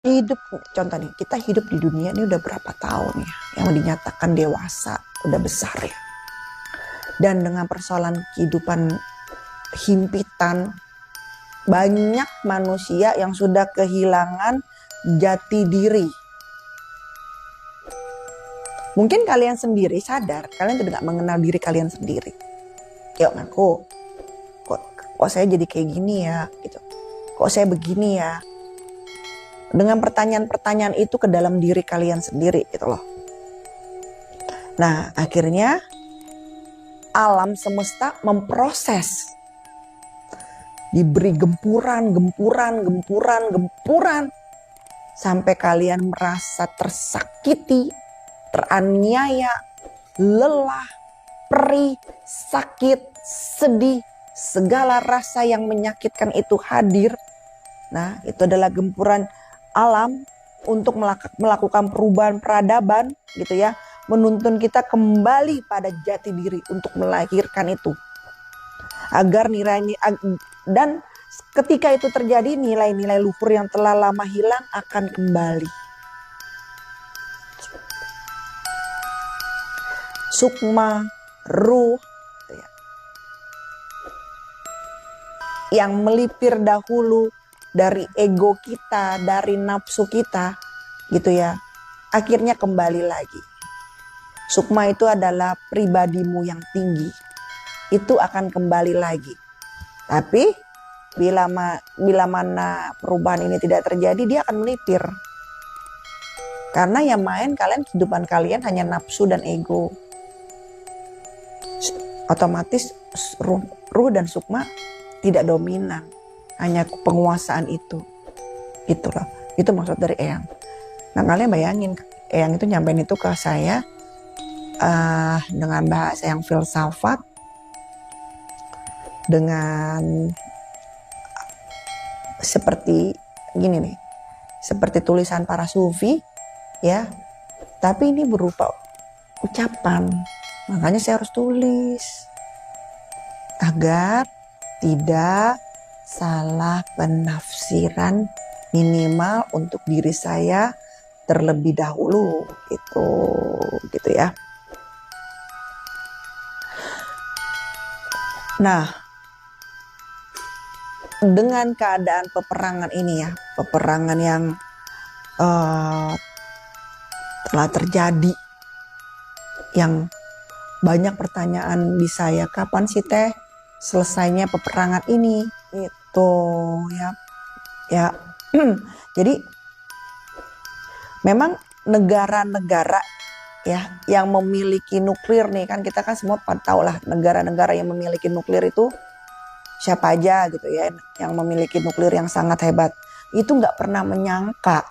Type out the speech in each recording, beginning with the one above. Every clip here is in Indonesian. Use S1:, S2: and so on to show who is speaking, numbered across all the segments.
S1: hidup, contoh nih, kita hidup di dunia ini udah berapa tahun ya, yang dinyatakan dewasa, udah besar ya. Dan dengan persoalan kehidupan himpitan, banyak manusia yang sudah kehilangan jati diri. Mungkin kalian sendiri sadar, kalian tidak mengenal diri kalian sendiri. Yuk ngaku, kok saya jadi kayak gini ya, gitu. Kok saya begini ya. Dengan pertanyaan-pertanyaan itu ke dalam diri kalian sendiri gitu loh. Nah akhirnya alam semesta memproses. Diberi gempuran. Sampai kalian merasa tersakiti, teraniaya, lelah, perih, sakit, sedih. Segala rasa yang menyakitkan itu hadir. Nah itu adalah gempuran alam untuk melakukan perubahan peradaban gitu ya, menuntun kita kembali pada jati diri untuk melahirkan itu agar nilai, dan ketika itu terjadi nilai-nilai luhur yang telah lama hilang akan kembali. Sukma, ruh gitu ya, yang melipir dahulu dari ego kita, dari nafsu kita gitu ya, akhirnya kembali lagi. Sukma itu adalah pribadimu yang tinggi, itu akan kembali lagi. Tapi bila mana perubahan ini tidak terjadi, dia akan melipir. Karena yang main kalian, kehidupan kalian hanya nafsu dan ego. Otomatis ruh dan sukma tidak dominan. Hanya penguasaan itu. Gitu loh. Itu maksud dari Eyang. Nah kalian bayangin, Eyang itu nyampein itu ke saya dengan bahasa yang filsafat, dengan seperti gini nih, seperti tulisan para sufi ya, tapi ini berupa ucapan. Makanya saya harus tulis agar tidak salah penafsiran, minimal untuk diri saya terlebih dahulu gitu ya. Nah, dengan keadaan peperangan ini ya, peperangan yang telah terjadi, yang banyak pertanyaan di saya, kapan sih teh selesainya peperangan ini? Itu ya. Jadi memang negara-negara ya yang memiliki nuklir nih, kan kita kan semua tahu lah negara-negara yang memiliki nuklir itu siapa aja gitu ya, yang memiliki nuklir yang sangat hebat. Itu nggak pernah menyangka.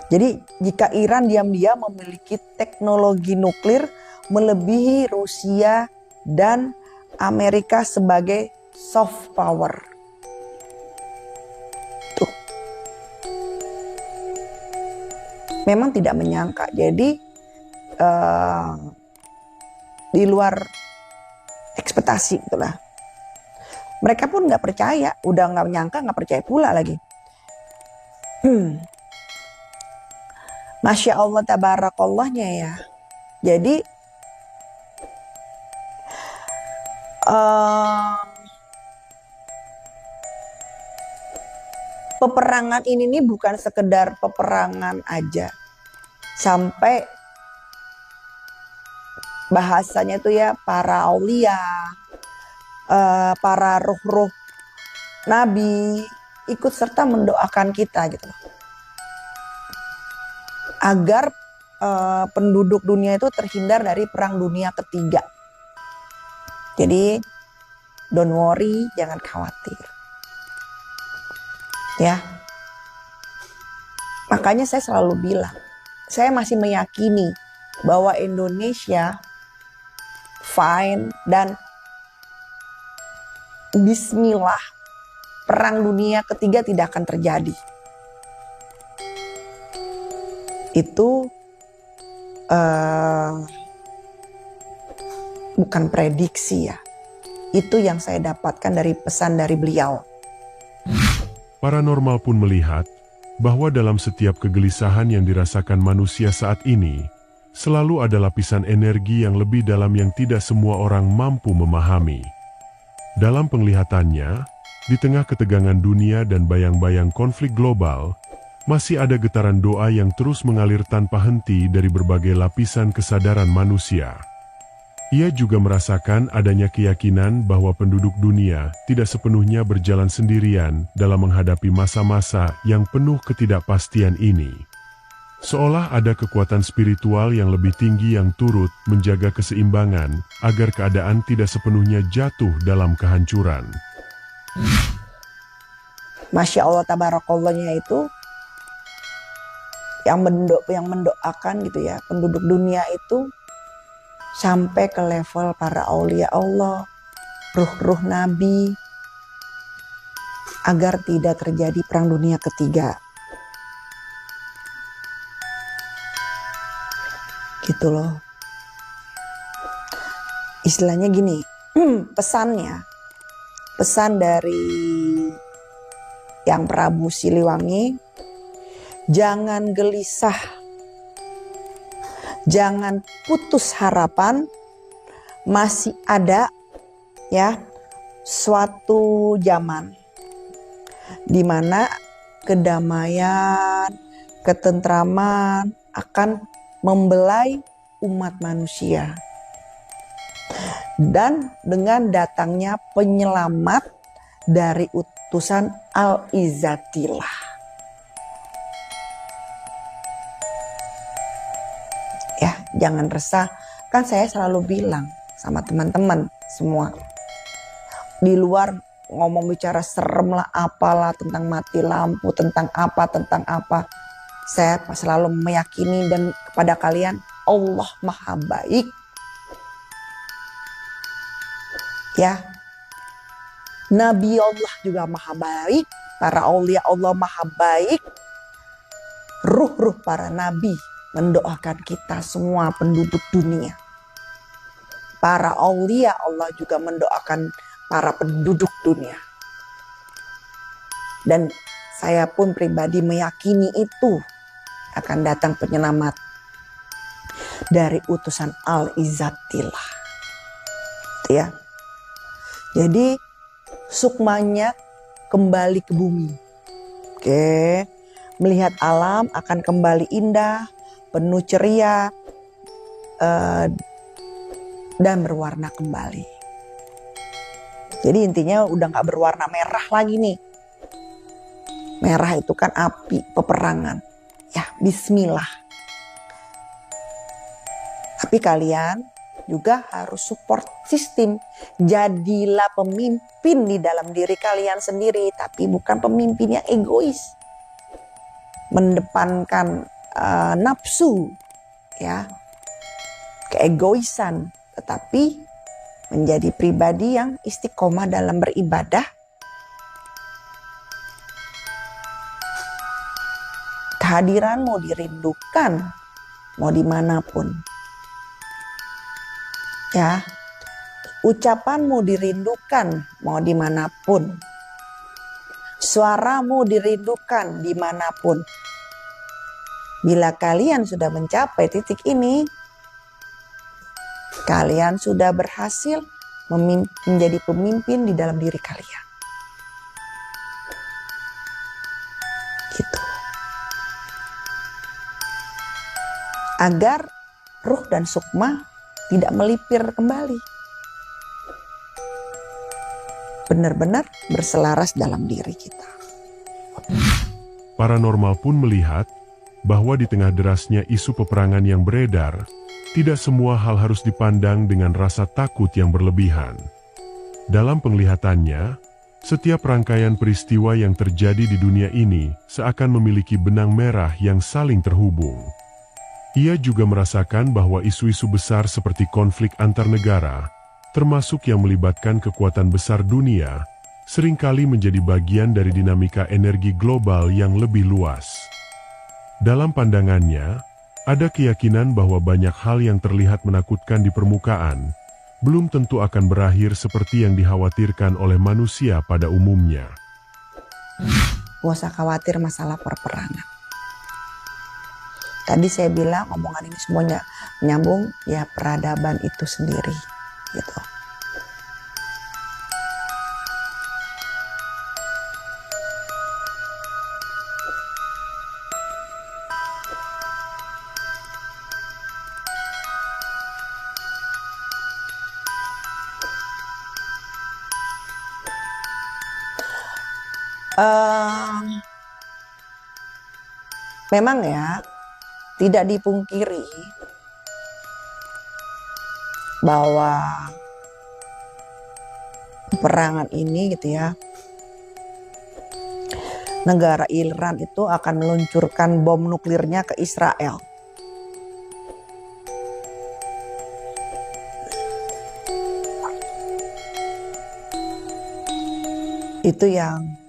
S1: Jadi jika Iran diam-diam memiliki teknologi nuklir melebihi Rusia dan Amerika sebagai soft power. Tuh. Memang tidak menyangka. Jadi di luar ekspektasi itulah. Mereka pun nggak percaya, udah nggak menyangka, nggak percaya pula lagi. Masya Allah tabarakallahnya ya. Jadi peperangan ini nih bukan sekedar peperangan aja. Sampai bahasanya tuh ya, para aulia, para ruh-ruh nabi ikut serta mendoakan kita gitu loh. Agar penduduk dunia itu terhindar dari perang dunia ketiga. Jadi don't worry, jangan khawatir. Ya. Makanya saya selalu bilang, saya masih meyakini bahwa Indonesia fine dan bismillah, perang dunia ketiga tidak akan terjadi. Itu bukan prediksi ya. Itu yang saya dapatkan dari pesan dari beliau.
S2: Paranormal pun melihat bahwa dalam setiap kegelisahan yang dirasakan manusia saat ini, selalu ada lapisan energi yang lebih dalam yang tidak semua orang mampu memahami. Dalam penglihatannya, di tengah ketegangan dunia dan bayang-bayang konflik global, masih ada getaran doa yang terus mengalir tanpa henti dari berbagai lapisan kesadaran manusia. Ia juga merasakan adanya keyakinan bahwa penduduk dunia tidak sepenuhnya berjalan sendirian dalam menghadapi masa-masa yang penuh ketidakpastian ini. Seolah ada kekuatan spiritual yang lebih tinggi yang turut menjaga keseimbangan agar keadaan tidak sepenuhnya jatuh dalam kehancuran.
S1: Masya Allah tabarakollahnya itu yang mendoakan gitu ya, penduduk dunia itu sampai ke level para aulia Allah, ruh-ruh nabi, agar tidak terjadi perang dunia ketiga. Gitu loh. Istilahnya gini, pesan dari Yang Prabu Siliwangi, jangan gelisah, jangan putus harapan, masih ada ya suatu zaman di mana kedamaian, ketentraman akan membelai umat manusia. Dan dengan datangnya penyelamat dari utusan Al-Izzatillah. Ya, jangan resah. Kan saya selalu bilang sama teman-teman semua. Di luar ngomong bicara serem lah, apalah, tentang mati lampu, tentang apa. Saya selalu meyakini dan kepada kalian, Allah Maha Baik. Ya, Nabi Allah juga Maha Baik, para aulia Allah Maha Baik, ruh-ruh para nabi mendoakan kita semua penduduk dunia. Para aulia Allah juga mendoakan para penduduk dunia. Dan saya pun pribadi meyakini itu akan datang penyelamat dari utusan Al-Izzatillah. Ya. Jadi sukmanya kembali ke bumi. Oke. Melihat alam akan kembali indah, penuh ceria, dan berwarna kembali. Jadi intinya udah gak berwarna merah lagi nih. Merah itu kan api peperangan. Ya, bismillah. Tapi kalian juga harus support sistem. Jadilah pemimpin di dalam diri kalian sendiri, tapi bukan pemimpin yang egois. Mendepankan nafsu, ya, keegoisan, tetapi menjadi pribadi yang istiqomah dalam beribadah. Kehadiranmu dirindukan, mau dimanapun. Ya, ucapanmu dirindukan, mau dimanapun. Suaramu dirindukan dimanapun. Bila kalian sudah mencapai titik ini, kalian sudah berhasil menjadi pemimpin di dalam diri kalian. Gitu. Agar ruh dan sukma tidak melipir kembali. Benar-benar berselaras dalam diri kita.
S2: Paranormal pun melihat bahwa di tengah derasnya isu peperangan yang beredar, tidak semua hal harus dipandang dengan rasa takut yang berlebihan. Dalam penglihatannya, setiap rangkaian peristiwa yang terjadi di dunia ini seakan memiliki benang merah yang saling terhubung. Ia juga merasakan bahwa isu-isu besar seperti konflik antar negara, termasuk yang melibatkan kekuatan besar dunia, seringkali menjadi bagian dari dinamika energi global yang lebih luas. Dalam pandangannya, ada keyakinan bahwa banyak hal yang terlihat menakutkan di permukaan, belum tentu akan berakhir seperti yang dikhawatirkan oleh manusia pada umumnya.
S1: Gak usah khawatir masalah perperangan. Tadi saya bilang omongan ini semuanya nyambung ya peradaban itu sendiri gitu. Memang ya tidak dipungkiri bahwa peperangan ini gitu ya, negara Iran itu akan meluncurkan bom nuklirnya ke Israel. Itu yang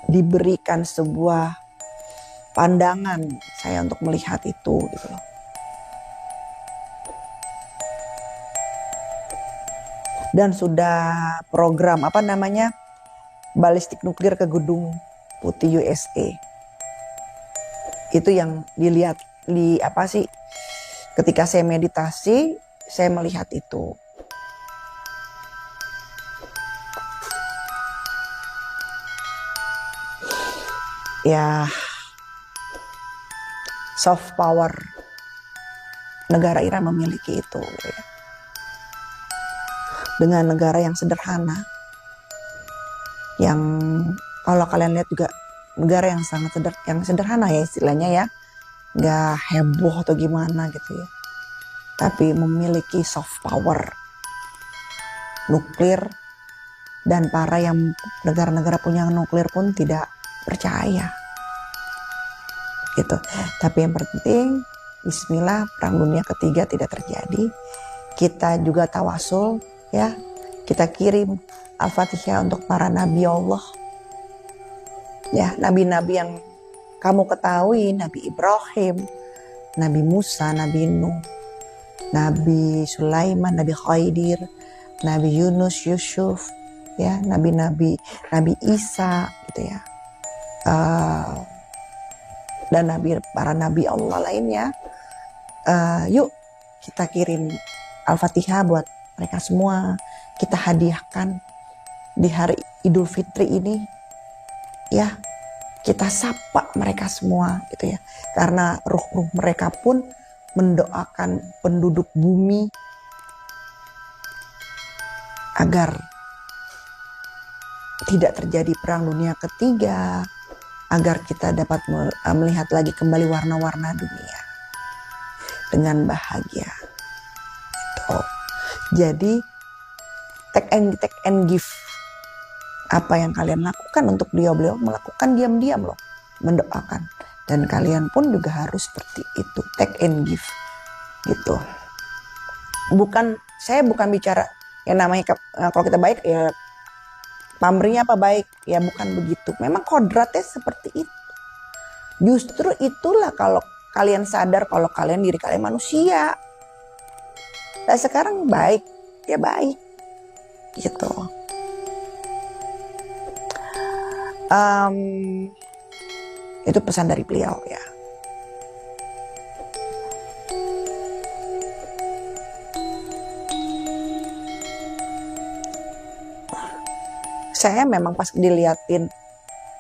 S1: diberikan sebuah pandangan saya untuk melihat itu gitu loh. Dan sudah program balistik nuklir ke Gedung Putih USA. Itu yang dilihat ketika saya meditasi, saya melihat itu. Ya, soft power negara Iran memiliki itu ya. Dengan negara yang sederhana, yang kalau kalian lihat juga negara yang sangat sederhana ya istilahnya ya, nggak heboh atau gimana gitu ya, tapi memiliki soft power nuklir, dan para yang negara-negara punya nuklir pun tidak percaya gitu. Tapi yang penting bismillah perang dunia ketiga tidak terjadi. Kita juga tawasul ya, kita kirim Al-Fatihah untuk para nabi Allah ya, nabi-nabi yang kamu ketahui, Nabi Ibrahim, Nabi Musa, Nabi Nuh, Nabi Sulaiman, Nabi Khidir, Nabi Yunus, Yusuf ya, Nabi Isa gitu ya, dan para nabi Allah lainnya. Yuk kita kirim Al-Fatihah buat mereka semua, kita hadiahkan di hari Idul Fitri ini ya, kita sapa mereka semua gitu ya, karena ruh-ruh mereka pun mendoakan penduduk bumi agar tidak terjadi perang dunia ketiga, agar kita dapat melihat lagi kembali warna-warna dunia dengan bahagia. Gitu. Jadi take and give. Apa yang kalian lakukan untuk beliau melakukan diam-diam loh, mendoakan. Dan kalian pun juga harus seperti itu, take and give gitu. Saya bukan bicara yang namanya kalau kita baik ya pamrihnya apa baik, ya bukan begitu. Memang kodratnya seperti itu. Justru itulah kalau kalian sadar kalau diri kalian manusia. Dan sekarang baik, ya baik gitu. Itu pesan dari beliau ya. Saya memang pas diliatin,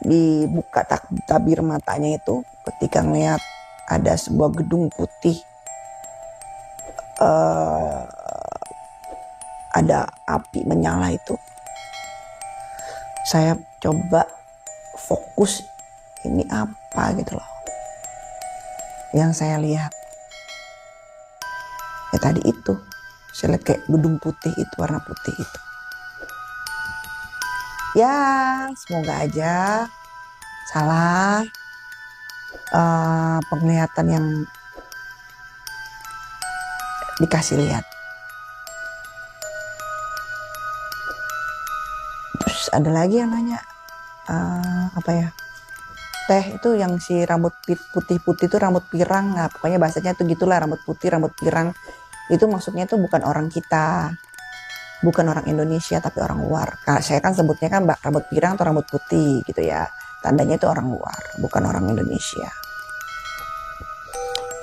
S1: dibuka tabir matanya itu, ketika ngeliat ada sebuah gedung putih, ada api menyala itu, saya coba fokus, ini apa gitu loh yang saya lihat. Ya tadi itu, saya lihat kayak gedung putih itu, warna putih itu. Ya semoga aja salah penglihatan yang dikasih lihat. Terus ada lagi yang nanya, teh itu yang si rambut putih-putih itu rambut pirang, nah pokoknya bahasanya itu gitulah, rambut putih, rambut pirang itu maksudnya itu bukan orang kita bukan orang Indonesia tapi orang luar. Saya kan sebutnya kan rambut pirang atau rambut putih gitu ya. Tandanya itu orang luar, bukan orang Indonesia.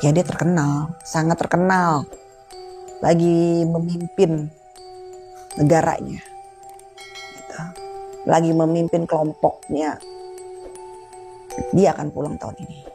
S1: Ya dia terkenal, sangat terkenal. Lagi memimpin negaranya. Gitu. Lagi memimpin kelompoknya. Dia akan pulang tahun ini.